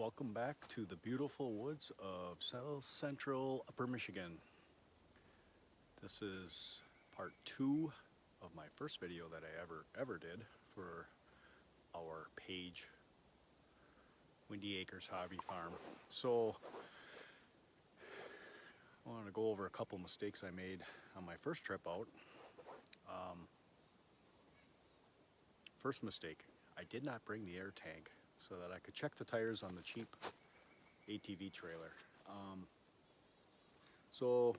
Welcome back to the beautiful woods of South Central Upper Michigan. This is part 2 of my first video that I ever did for our page, Windy Acres Hobby Farm. So I wanted to go over a couple mistakes I made on my first trip out. First mistake, I did not bring the air tank so that I could check the tires on the cheap ATV trailer. So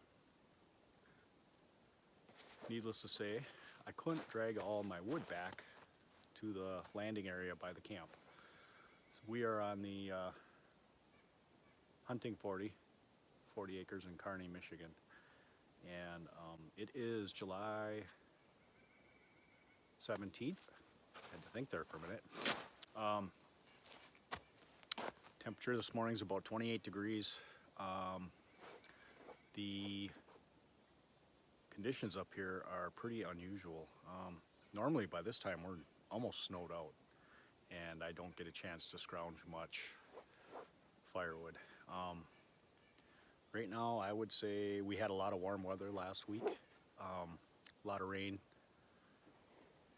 needless to say, I couldn't drag all my wood back to the landing area by the camp. So we are on the hunting 40 acres in Kearney, Michigan, and it is July 17th. I had to think there for a minute. Temperature this morning is about 28 degrees. The conditions up here are pretty unusual. Normally by this time we're almost snowed out and I don't get a chance to scrounge much firewood. Right now I would say we had a lot of warm weather last week, a lot of rain,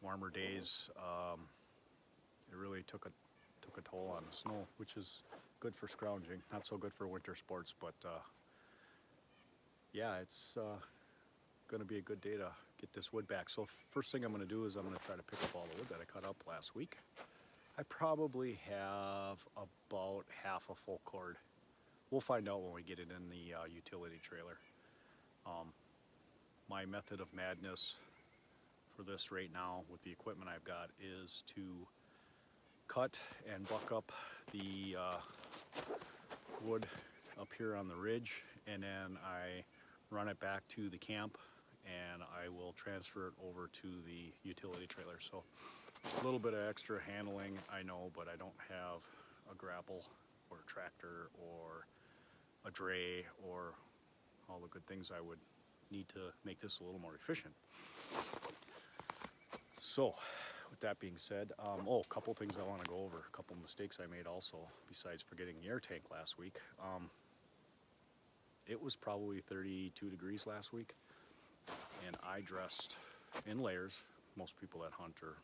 warmer days. It really took a toll on the snow, which is good for scrounging, not so good for winter sports, but yeah, it's going to be a good day to get this wood back. So first thing I'm going to do is I'm going to try to pick up all the wood that I cut up last week. I probably have about half a full cord. We'll find out when we get it in the utility trailer. My method of madness for this right now with the equipment I've got is to cut and buck up the wood up here on the ridge, and then I run it back to the camp and I will transfer it over to the utility trailer. So a little bit of extra handling, I know, but I don't have a grapple or a tractor or a dray or all the good things I would need to make this a little more efficient. So with that being said, a couple things I want to go over, a couple mistakes I made also, besides forgetting the air tank last week. It was probably 32 degrees last week, and I dressed in layers. Most people that hunt or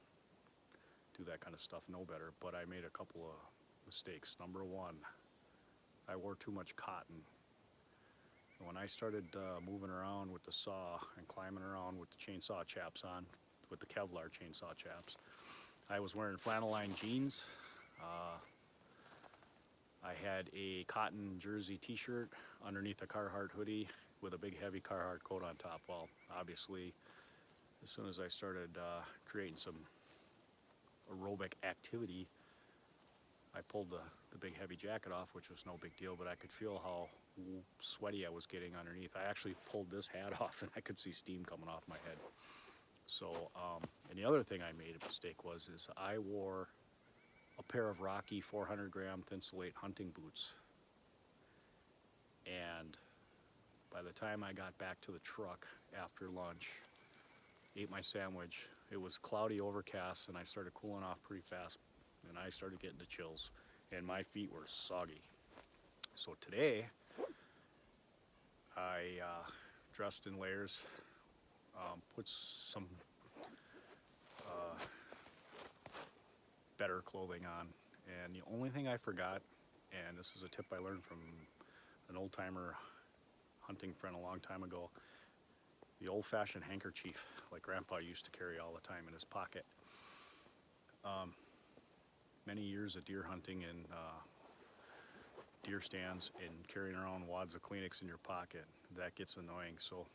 do that kind of stuff know better, but I made a couple of mistakes. Number one, I wore too much cotton. And when I started moving around with the saw and climbing around with the chainsaw chaps on, with the Kevlar chainsaw chaps, I was wearing flannel lined jeans. I had a cotton jersey t-shirt underneath a Carhartt hoodie with a big heavy Carhartt coat on top. Well, obviously, as soon as I started creating some aerobic activity, I pulled the big heavy jacket off, which was no big deal, but I could feel how sweaty I was getting underneath. I actually pulled this hat off and I could see steam coming off my head. So, and the other thing I made a mistake is I wore a pair of Rocky 400 gram Thinsulate hunting boots. And by the time I got back to the truck after lunch, ate my sandwich, it was cloudy, overcast, and I started cooling off pretty fast, and I started getting the chills, and my feet were soggy. So today, I dressed in layers, put some better clothing on, and the only thing I forgot, and this is a tip I learned from an old-timer hunting friend a long time ago, the old-fashioned handkerchief like Grandpa used to carry all the time in his pocket. Many years of deer hunting and deer stands and carrying around wads of Kleenex in your pocket, that gets annoying. So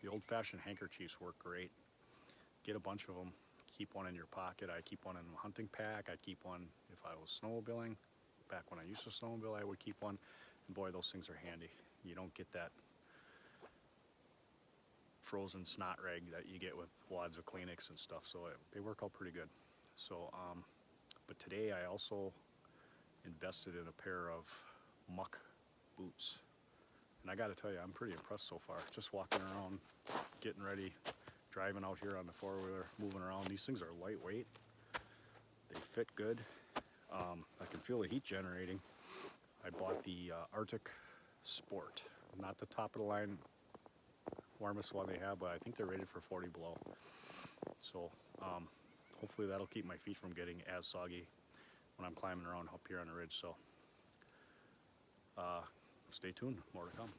the old-fashioned handkerchiefs work great. Get a bunch of them, keep one in your pocket. I keep one in a hunting pack. I keep one if I was snowmobiling. Back when I used to snowmobile, I would keep one. And boy, those things are handy. You don't get that frozen snot rag that you get with wads of Kleenex and stuff, so they work out pretty good. So, but today I also invested in a pair of muck boots. And I gotta tell you, I'm pretty impressed so far. Just walking around, getting ready, driving out here on the four-wheeler, moving around. These things are lightweight. They fit good. I can feel the heat generating. I bought the Arctic Sport, not the top of the line warmest one they have, but I think they're rated for 40 below. So hopefully that'll keep my feet from getting as soggy when I'm climbing around up here on the ridge. So stay tuned, more to come.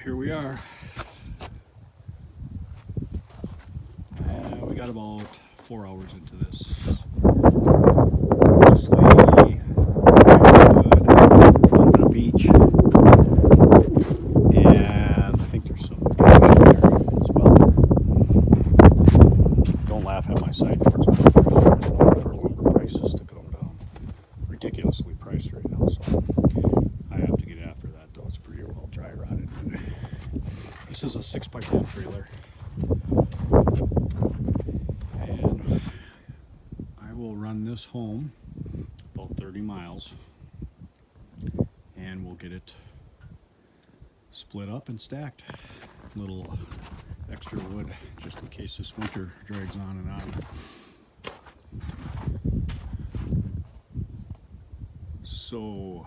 Here we are. We got about 4 hours into this. Mostly Firewood, a little bit of beach, and I think there's some beach there as well. Don't laugh at my side doors. I'm waiting for lumber prices to come down. Ridiculously priced right now, so I have to get after that though. It's pretty well dry rotted. This is a 6x10 trailer, and I will run this home about 30 miles, and we'll get it split up and stacked. A little extra wood just in case this winter drags on and on. So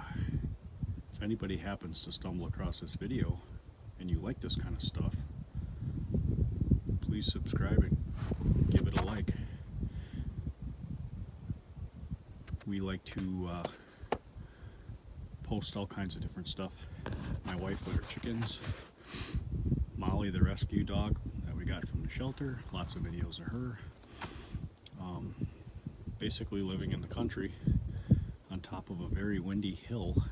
if anybody happens to stumble across this video and you like this kind of stuff, please subscribe and give it a like. We like to post all kinds of different stuff. My wife with her chickens, Molly the rescue dog that we got from the shelter, lots of videos of her. Basically living in the country on top of a very windy hill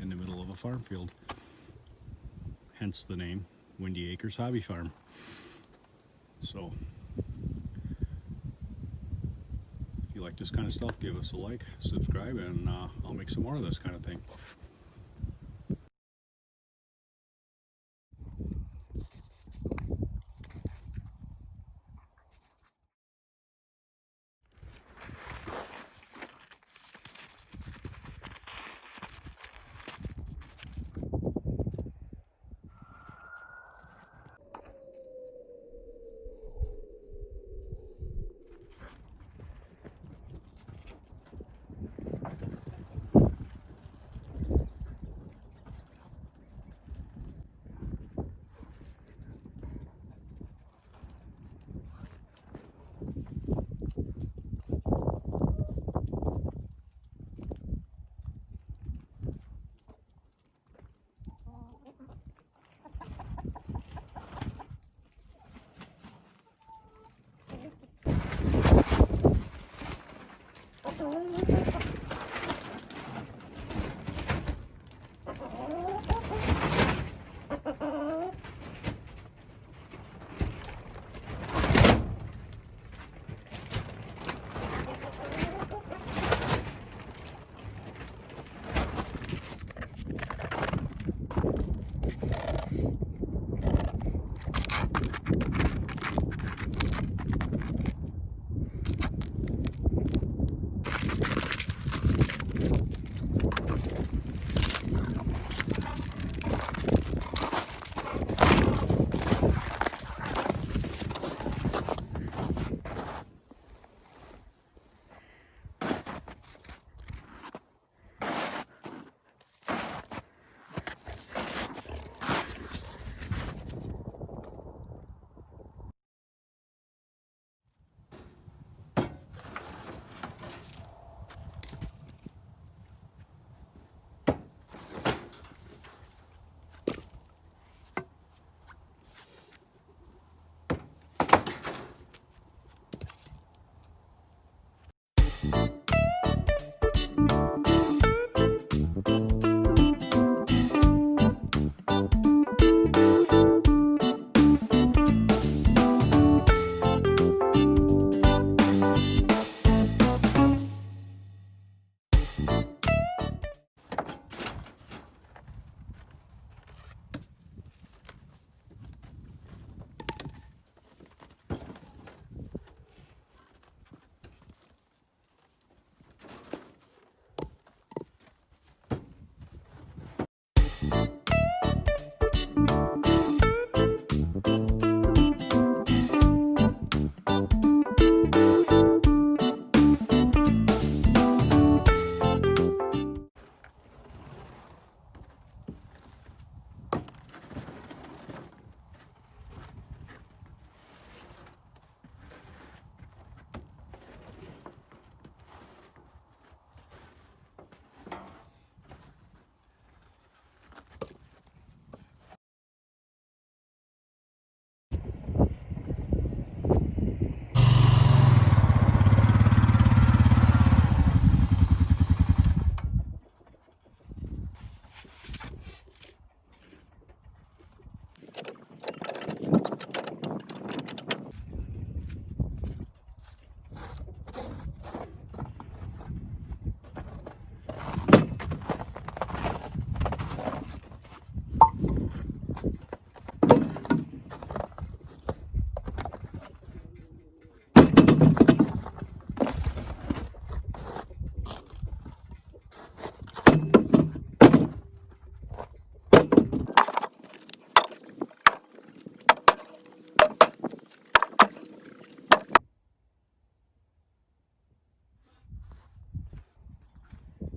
in the middle of a farm field. hence the name Windy Acres Hobby Farm. So if you like this kind of stuff, give us a like, subscribe, and I'll make some more of this kind of thing.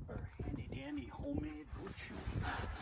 Our handy dandy homemade wood chute.